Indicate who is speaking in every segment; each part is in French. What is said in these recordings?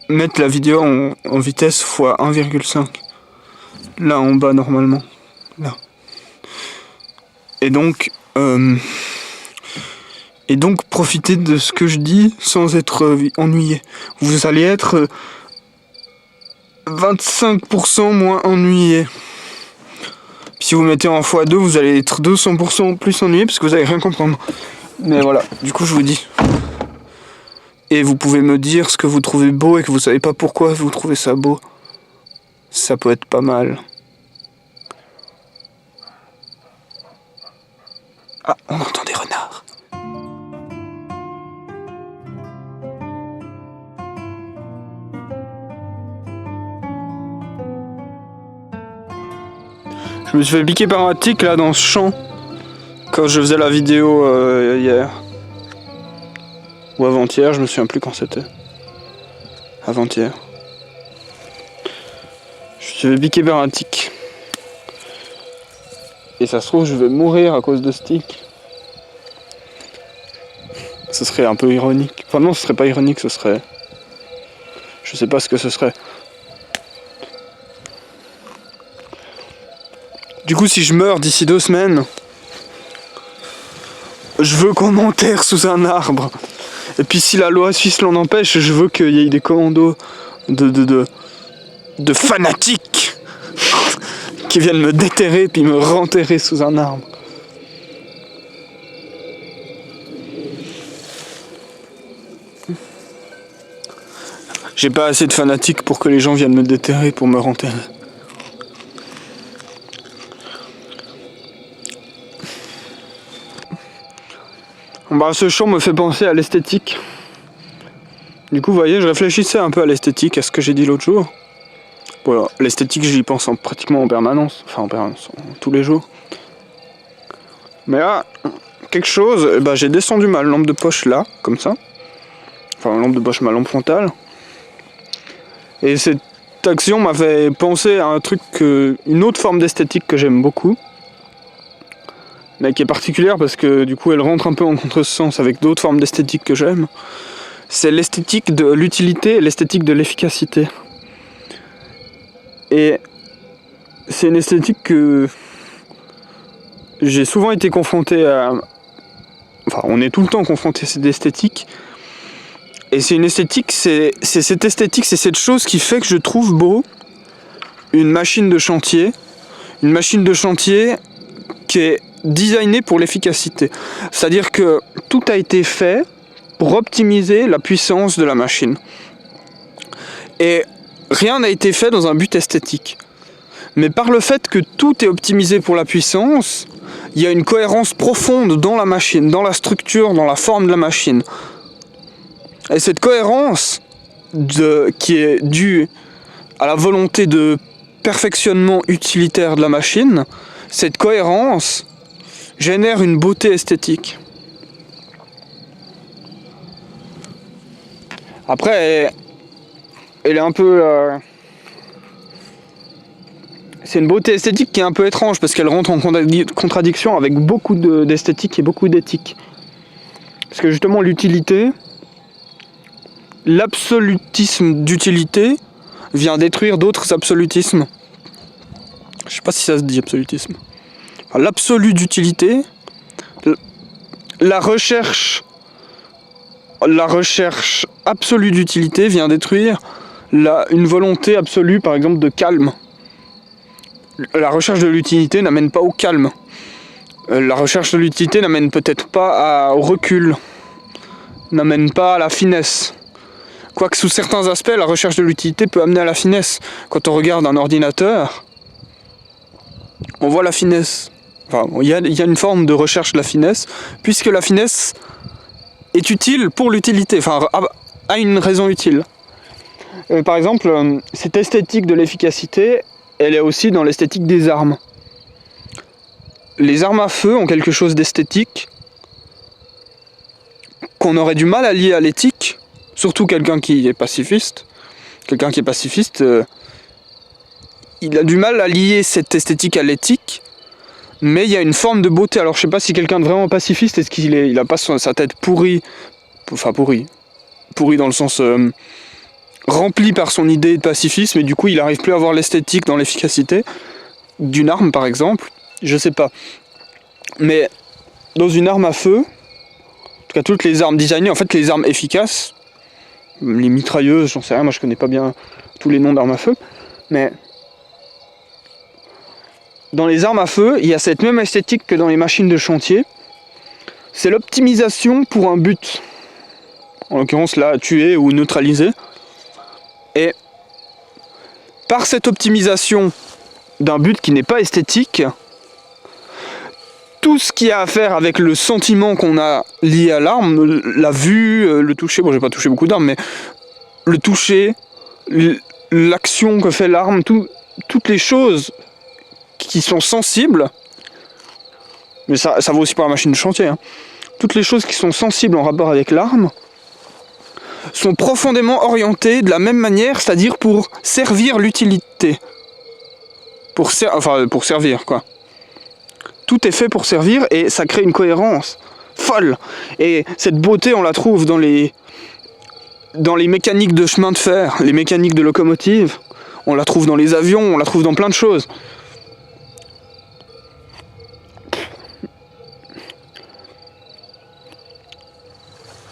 Speaker 1: mettre la vidéo en vitesse x 1,5. Là en bas normalement. Là. Et donc profitez de ce que je dis sans être ennuyé. Vous allez être 25% moins ennuyé. Si vous mettez en x2, vous allez être 200% plus ennuyé parce que vous allez rien comprendre. Mais voilà, du coup je vous dis. Et vous pouvez me dire ce que vous trouvez beau et que vous savez pas pourquoi vous trouvez ça beau. Ça peut être pas mal. Ah, on entend des renards. Je me suis fait piquer par un tic là dans ce champ quand je faisais la vidéo hier. Ou avant-hier, je me souviens plus quand c'était. Avant-hier. Je me suis fait piquer par un tic. Et ça se trouve, je vais mourir à cause de ce tic. Ce serait un peu ironique. Enfin non, ce serait pas ironique, ce serait... Je sais pas ce que ce serait. Du coup, si je meurs d'ici 2 semaines, je veux qu'on m'enterre sous un arbre. Et puis si la loi suisse l'en empêche, je veux qu'il y ait des commandos de fanatiques qui viennent me déterrer puis me renterrer sous un arbre. J'ai pas assez de fanatiques pour que les gens viennent me déterrer pour me renterrer. Bah, ce champ me fait penser à l'esthétique. Du coup, vous voyez, je réfléchissais un peu à l'esthétique, à ce que j'ai dit l'autre jour. Voilà, l'esthétique, j'y pense pratiquement en permanence. Enfin, en permanence, tous les jours. Mais là, quelque chose, bah, j'ai descendu ma lampe de poche là, comme ça. Enfin, ma lampe de poche, ma lampe frontale. Et cette action m'a fait penser à un truc, une autre forme d'esthétique que j'aime beaucoup. Mais qui est particulière parce que du coup elle rentre un peu en contresens avec d'autres formes d'esthétique que j'aime. C'est l'esthétique de l'utilité et l'esthétique de l'efficacité. Et c'est une esthétique que j'ai souvent été confronté à... Enfin, on est tout le temps confronté à cette esthétique. Et c'est une esthétique, c'est cette esthétique, c'est cette chose qui fait que je trouve beau une machine de chantier. Une machine de chantier qui est designée pour l'efficacité. C'est-à-dire que tout a été fait pour optimiser la puissance de la machine. Et rien n'a été fait dans un but esthétique. Mais par le fait que tout est optimisé pour la puissance, il y a une cohérence profonde dans la machine, dans la structure, dans la forme de la machine. Et cette cohérence qui est due à la volonté de perfectionnement utilitaire de la machine, cette cohérence génère une beauté esthétique. Après, elle est un peu... c'est une beauté esthétique qui est un peu étrange parce qu'elle rentre en contradiction avec beaucoup d'esthétique et beaucoup d'éthique. Parce que justement l'utilité, l'absolutisme d'utilité vient détruire d'autres absolutismes. Je sais pas si ça se dit absolutisme. Enfin, l'absolu d'utilité, la recherche absolue d'utilité vient détruire une volonté absolue, par exemple, de calme. La recherche de l'utilité n'amène pas au calme. La recherche de l'utilité n'amène peut-être pas au recul, n'amène pas à la finesse. Quoique sous certains aspects, la recherche de l'utilité peut amener à la finesse. Quand on regarde un ordinateur, on voit la finesse. Enfin, il y a une forme de recherche de la finesse, puisque la finesse est utile pour l'utilité, enfin, a une raison utile. Par exemple, cette esthétique de l'efficacité, elle est aussi dans l'esthétique des armes. Les armes à feu ont quelque chose d'esthétique qu'on aurait du mal à lier à l'éthique, surtout quelqu'un qui est pacifiste. Quelqu'un qui est pacifiste, il a du mal à lier cette esthétique à l'éthique, mais il y a une forme de beauté. Alors je sais pas si quelqu'un de vraiment pacifiste, est-ce qu'il a pas sa tête pourrie, enfin pourrie dans le sens rempli par son idée de pacifisme et du coup il n'arrive plus à voir l'esthétique dans l'efficacité d'une arme par exemple, je sais pas. Mais dans une arme à feu, en tout cas toutes les armes designées, en fait les armes efficaces, les mitrailleuses, j'en sais rien, moi je connais pas bien tous les noms d'armes à feu, mais dans les armes à feu, il y a cette même esthétique que dans les machines de chantier, c'est l'optimisation pour un but. En l'occurrence là, tuer ou neutraliser. Et par cette optimisation d'un but qui n'est pas esthétique, tout ce qui a à faire avec le sentiment qu'on a lié à l'arme, la vue, le toucher, bon j'ai pas touché beaucoup d'armes, mais le toucher, l'action que fait l'arme, toutes les choses qui sont sensibles, mais ça vaut aussi pour la machine de chantier, hein. Toutes les choses qui sont sensibles en rapport avec l'arme sont profondément orientées de la même manière, c'est-à-dire pour servir l'utilité. Pour servir, quoi. Tout est fait pour servir et ça crée une cohérence folle. Et cette beauté, on la trouve dans les mécaniques de chemin de fer, les mécaniques de locomotive, on la trouve dans les avions, on la trouve dans plein de choses.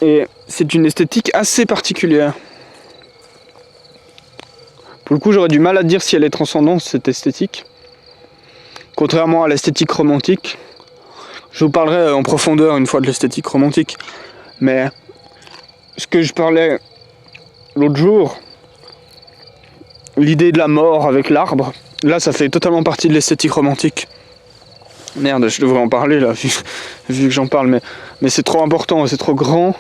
Speaker 1: Et c'est une esthétique assez particulière. Pour le coup, j'aurais du mal à dire si elle est transcendante, cette esthétique. Contrairement à l'esthétique romantique. Je vous parlerai en profondeur une fois de l'esthétique romantique. Mais ce que je parlais l'autre jour, l'idée de la mort avec l'arbre, là ça fait totalement partie de l'esthétique romantique. Merde, je devrais en parler là, vu que j'en parle, mais c'est trop important, c'est trop grand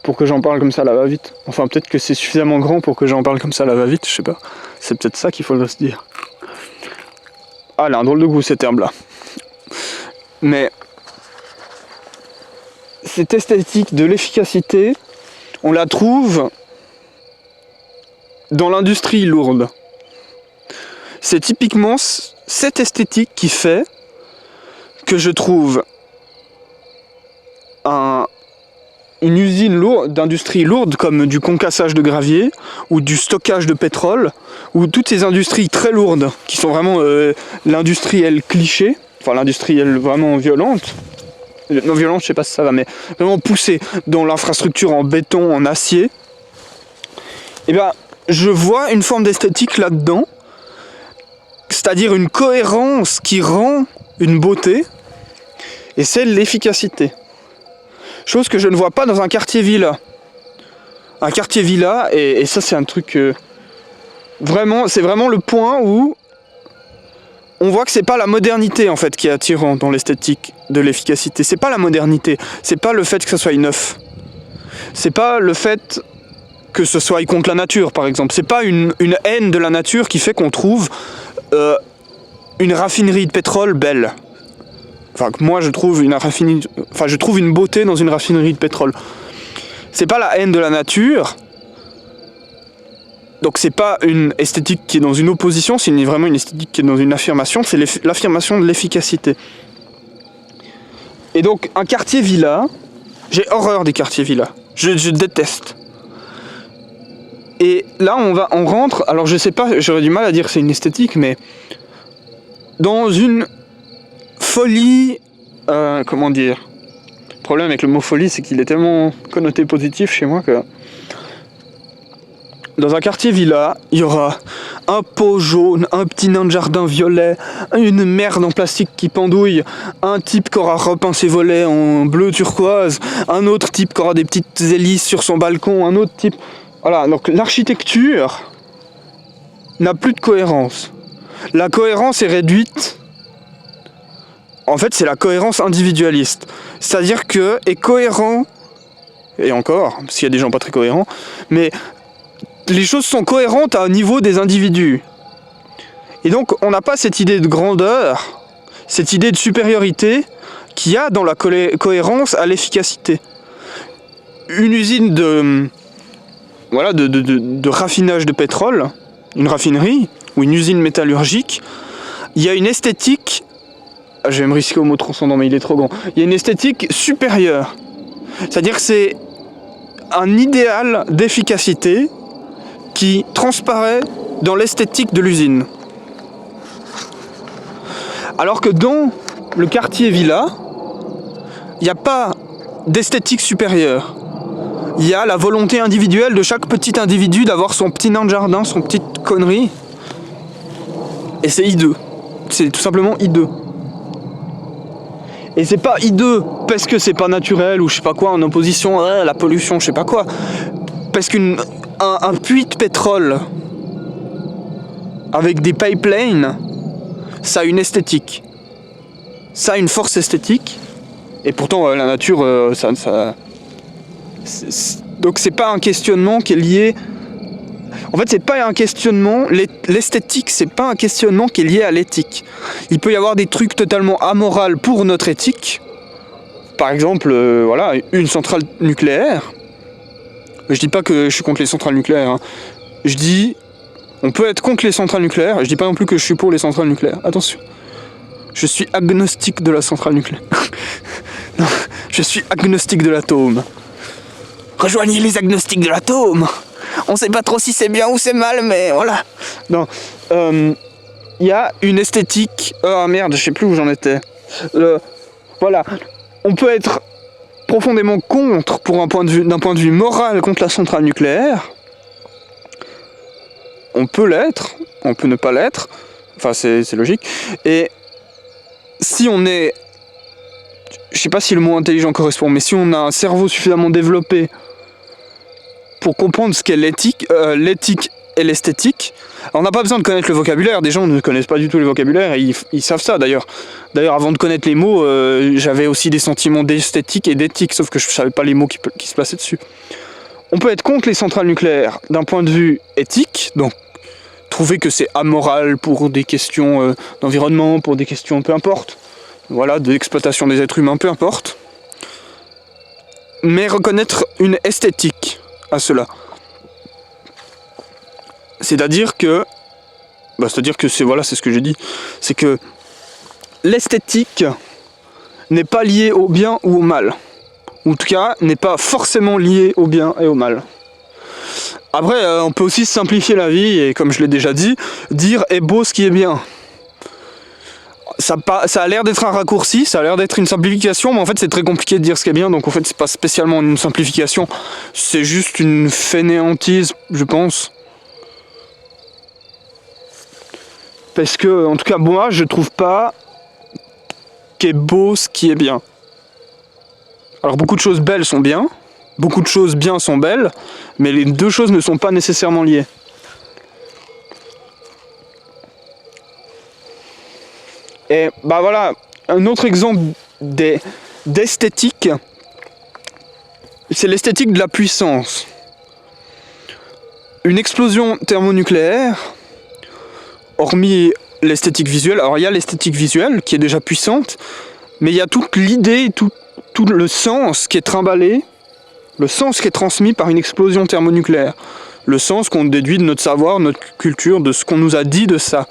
Speaker 1: pour que j'en parle comme ça, là va vite. Enfin, peut-être que c'est suffisamment grand pour que j'en parle comme ça, là va vite, je sais pas. C'est peut-être ça qu'il faudrait se dire. Ah, elle a un drôle de goût cette herbe-là. Mais cette esthétique de l'efficacité, on la trouve dans l'industrie lourde. C'est typiquement cette esthétique qui fait que je trouve une usine d'industrie lourde comme du concassage de gravier ou du stockage de pétrole ou toutes ces industries très lourdes qui sont vraiment l'industrielle cliché, enfin l'industrielle vraiment violente. Non violente, je sais pas si ça va, mais vraiment poussée dans l'infrastructure en béton, en acier. Et bien, je vois une forme d'esthétique là-dedans, c'est-à-dire une cohérence qui rend une beauté, et c'est l'efficacité. Chose que je ne vois pas dans un quartier villa. Un quartier villa, et ça c'est un truc vraiment, c'est vraiment le point où on voit que c'est pas la modernité en fait qui est attirant dans l'esthétique de l'efficacité. C'est pas la modernité, c'est pas le fait que ça soit neuf. C'est pas le fait que ce soit contre la nature par exemple. C'est pas une haine de la nature qui fait qu'on trouve une raffinerie de pétrole belle. Enfin, moi je trouve je trouve une beauté dans une raffinerie de pétrole. C'est pas la haine de la nature. Donc c'est pas une esthétique qui est dans une opposition, c'est vraiment une esthétique qui est dans une affirmation, c'est l'affirmation de l'efficacité. Et donc un quartier villa, j'ai horreur des quartiers villas. Je déteste. Et là on rentre, alors je sais pas, j'aurais du mal à dire que c'est une esthétique, mais dans une folie, comment dire. Le problème avec le mot folie, c'est qu'il est tellement connoté positif chez moi que dans un quartier villa, il y aura un pot jaune, un petit nain de jardin violet, une merde en plastique qui pendouille, un type qui aura repeint ses volets en bleu turquoise, un autre type qui aura des petites hélices sur son balcon, un autre type... Voilà, donc l'architecture n'a plus de cohérence. La cohérence est réduite... En fait, c'est la cohérence individualiste. C'est-à-dire que est cohérent, et encore, parce qu'il y a des gens pas très cohérents, mais les choses sont cohérentes à un niveau des individus. Et donc, on n'a pas cette idée de grandeur, cette idée de supériorité qu'il y a dans la cohérence à l'efficacité. Une usine de raffinage de pétrole, une raffinerie, ou une usine métallurgique, il y a une esthétique... Je vais me risquer au mot transcendant, mais il est trop grand. Il y a une esthétique supérieure. C'est-à-dire que c'est un idéal d'efficacité qui transparaît dans l'esthétique de l'usine. Alors que dans le quartier villa, il n'y a pas d'esthétique supérieure. Il y a la volonté individuelle de chaque petit individu d'avoir son petit nain de jardin, son petite connerie. Et c'est hideux. C'est tout simplement hideux. Et c'est pas hideux parce que c'est pas naturel ou je sais pas quoi, en opposition à la pollution, je sais pas quoi. Parce qu'un puits de pétrole avec des pipelines, ça a une esthétique. Ça a une force esthétique. Et pourtant, la nature, donc c'est pas un questionnement qui est lié... En fait, c'est pas un questionnement... L'esthétique, c'est pas un questionnement qui est lié à l'éthique. Il peut y avoir des trucs totalement amoraux pour notre éthique. Par exemple, voilà, une centrale nucléaire. Je dis pas que je suis contre les centrales nucléaires. Hein. Je dis... On peut être contre les centrales nucléaires. Je dis pas non plus que je suis pour les centrales nucléaires. Attention. Je suis agnostique de la centrale nucléaire. Non, je suis agnostique de l'atome. Rejoignez les agnostiques de l'atome. On sait pas trop si c'est bien ou c'est mal, mais voilà. Non. Il y a une esthétique... Oh merde, je sais plus où j'en étais. Voilà. On peut être profondément contre, d'un point de vue moral, contre la centrale nucléaire. On peut l'être, on peut ne pas l'être. Enfin, c'est logique. Et si on est... Je sais pas si le mot intelligent correspond, mais si on a un cerveau suffisamment développé pour comprendre ce qu'est l'éthique et l'esthétique, alors on n'a pas besoin de connaître le vocabulaire. Des gens ne connaissent pas du tout le vocabulaire et ils savent ça d'ailleurs. D'ailleurs, avant de connaître les mots, j'avais aussi des sentiments d'esthétique et d'éthique, sauf que je savais pas les mots qui se plaçaient dessus. On peut être contre les centrales nucléaires d'un point de vue éthique, donc trouver que c'est amoral pour des questions d'environnement, pour des questions peu importe, voilà, de l'exploitation des êtres humains, peu importe, mais reconnaître une esthétique à cela. C'est-à-dire que c'est ce que j'ai dit, c'est que l'esthétique n'est pas liée au bien ou au mal. Ou en tout cas, n'est pas forcément liée au bien et au mal. Après, on peut aussi simplifier la vie, et comme je l'ai déjà dit, dire est beau ce qui est bien. Ça a l'air d'être un raccourci, ça a l'air d'être une simplification, mais en fait c'est très compliqué de dire ce qui est bien, donc en fait c'est pas spécialement une simplification, c'est juste une fainéantise, je pense. Parce que, en tout cas, moi, je trouve pas qu'est beau ce qui est bien. Alors beaucoup de choses belles sont bien, beaucoup de choses bien sont belles, mais les deux choses ne sont pas nécessairement liées. Et bah voilà, un autre exemple d'esthétique, c'est l'esthétique de la puissance. Une explosion thermonucléaire, hormis l'esthétique visuelle, alors il y a l'esthétique visuelle qui est déjà puissante, mais il y a toute l'idée, tout le sens qui est trimballé, le sens qui est transmis par une explosion thermonucléaire, le sens qu'on déduit de notre savoir, notre culture, de ce qu'on nous a dit de ça.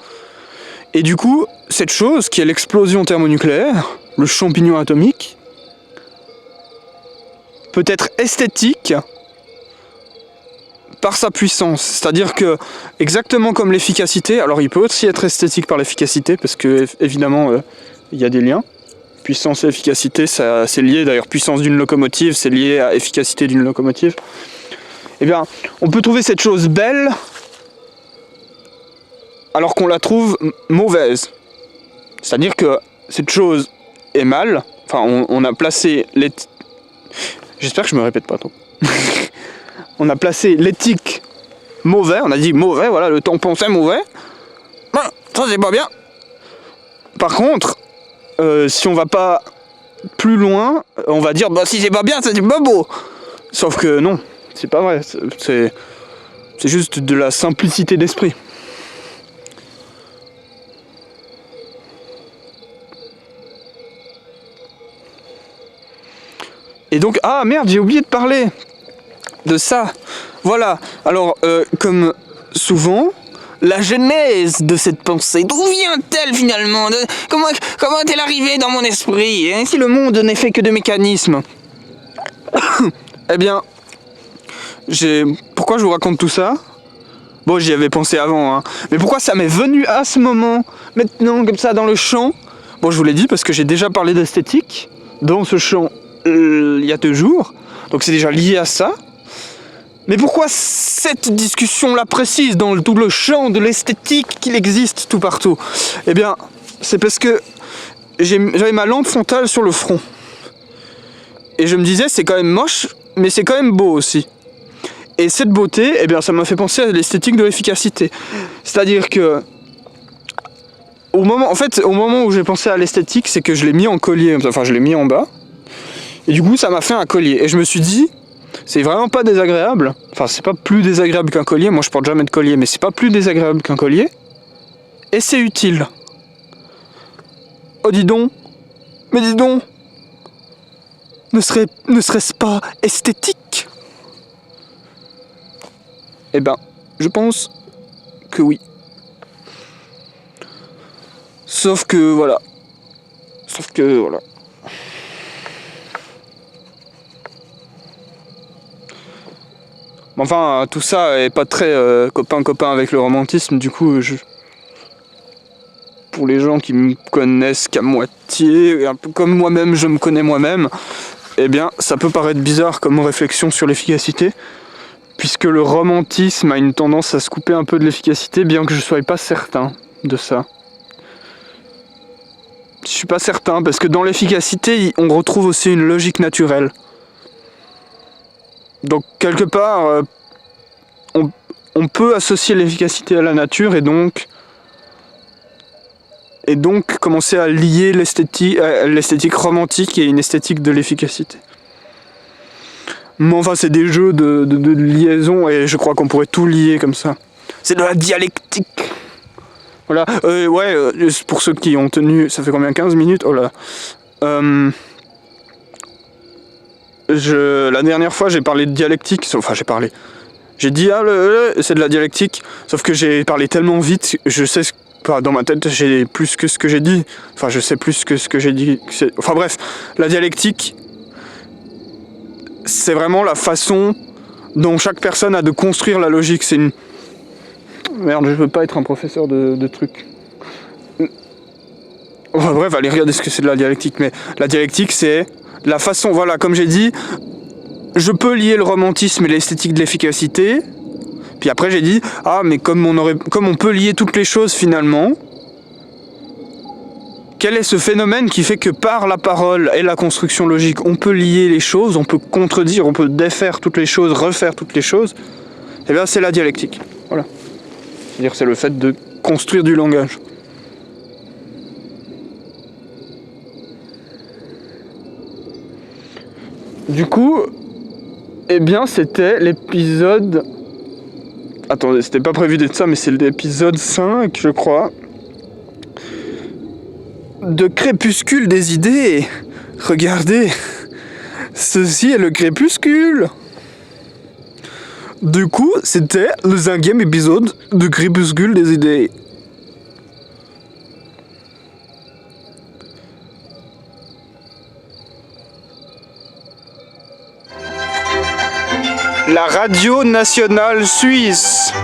Speaker 1: Et du coup, cette chose qui est l'explosion thermonucléaire, le champignon atomique, peut être esthétique par sa puissance. C'est-à-dire que, exactement comme l'efficacité, alors il peut aussi être esthétique par l'efficacité, parce que évidemment, il y a des liens. Puissance et efficacité, c'est lié. D'ailleurs, puissance d'une locomotive, c'est lié à efficacité d'une locomotive. Eh bien, on peut trouver cette chose belle alors qu'on la trouve mauvaise. C'est-à-dire que cette chose est mal. Enfin, on a placé J'espère que je me répète pas trop. On a placé l'éthique mauvais. On a dit mauvais, voilà, le tampon c'est mauvais. Voilà, ça c'est pas bien. Par contre, si on va pas plus loin, on va dire bah si c'est pas bien, c'est pas beau. Sauf que non, c'est pas vrai. C'est juste de la simplicité d'esprit. Et donc, ah merde, j'ai oublié de parler de ça. Voilà, alors, comme souvent, la genèse de cette pensée, d'où vient-elle finalement? Comment est-elle arrivée dans mon esprit, hein, si le monde n'est fait que de mécanismes? Eh bien, pourquoi je vous raconte tout ça? Bon, j'y avais pensé avant, hein. Mais pourquoi ça m'est venu à ce moment, maintenant, comme ça, dans le chant? Bon, je vous l'ai dit parce que j'ai déjà parlé d'esthétique dans ce chant il y a 2 jours. Donc c'est déjà lié à ça. Mais pourquoi cette discussion-là précise dans tout le champ de l'esthétique qu'il existe tout partout? Eh bien, c'est parce que j'avais ma lampe frontale sur le front. Et je me disais, c'est quand même moche, mais c'est quand même beau aussi. Et cette beauté, eh bien, ça m'a fait penser à l'esthétique de l'efficacité. C'est-à-dire que, au moment où j'ai pensé à l'esthétique, c'est que je l'ai mis en collier, enfin je l'ai mis en bas. Et du coup, ça m'a fait un collier. Et je me suis dit, c'est vraiment pas désagréable. Enfin, c'est pas plus désagréable qu'un collier. Moi, je porte jamais de collier, mais c'est pas plus désagréable qu'un collier. Et c'est utile. Oh, dis donc. Mais dis donc. Ne serait-ce pas esthétique? Eh ben, je pense que oui. Sauf que voilà. Enfin, tout ça est pas très copain avec le romantisme, du coup, pour les gens qui me connaissent qu'à moitié, et un peu comme moi-même, je me connais moi-même, eh bien, ça peut paraître bizarre comme réflexion sur l'efficacité, puisque le romantisme a une tendance à se couper un peu de l'efficacité, bien que je sois pas certain de ça. Je suis pas certain, parce que dans l'efficacité, on retrouve aussi une logique naturelle. Donc, quelque part, on peut associer l'efficacité à la nature et donc commencer à lier l'esthétique romantique et une esthétique de l'efficacité. Mais enfin, c'est des jeux de liaison et je crois qu'on pourrait tout lier comme ça. C'est de la dialectique. Voilà, pour ceux qui ont tenu, ça fait combien, 15 minutes? Oh là. La dernière fois, j'ai parlé de dialectique, j'ai dit, c'est de la dialectique, sauf que j'ai parlé tellement vite, je sais dans ma tête, j'ai plus que ce que j'ai dit. Enfin, je sais plus que ce que j'ai dit. Enfin bref, la dialectique, c'est vraiment la façon dont chaque personne a de construire la logique. C'est une... Merde, je veux pas être un professeur de trucs. Enfin bref, allez regarder ce que c'est de la dialectique. Mais la dialectique, c'est la façon, voilà, comme j'ai dit, je peux lier le romantisme et l'esthétique de l'efficacité. Puis après j'ai dit, mais comme on peut lier toutes les choses finalement, quel est ce phénomène qui fait que par la parole et la construction logique, on peut lier les choses, on peut contredire, on peut défaire toutes les choses, refaire toutes les choses? Eh bien c'est la dialectique. Voilà. C'est-à-dire c'est le fait de construire du langage. Du coup, eh bien c'était l'épisode... Attendez, c'était pas prévu d'être ça, mais c'est l'épisode 5, je crois. De Crépuscule des idées. Regardez, ceci est le crépuscule. Du coup, c'était le 5e épisode de Crépuscule des idées. La radio nationale suisse.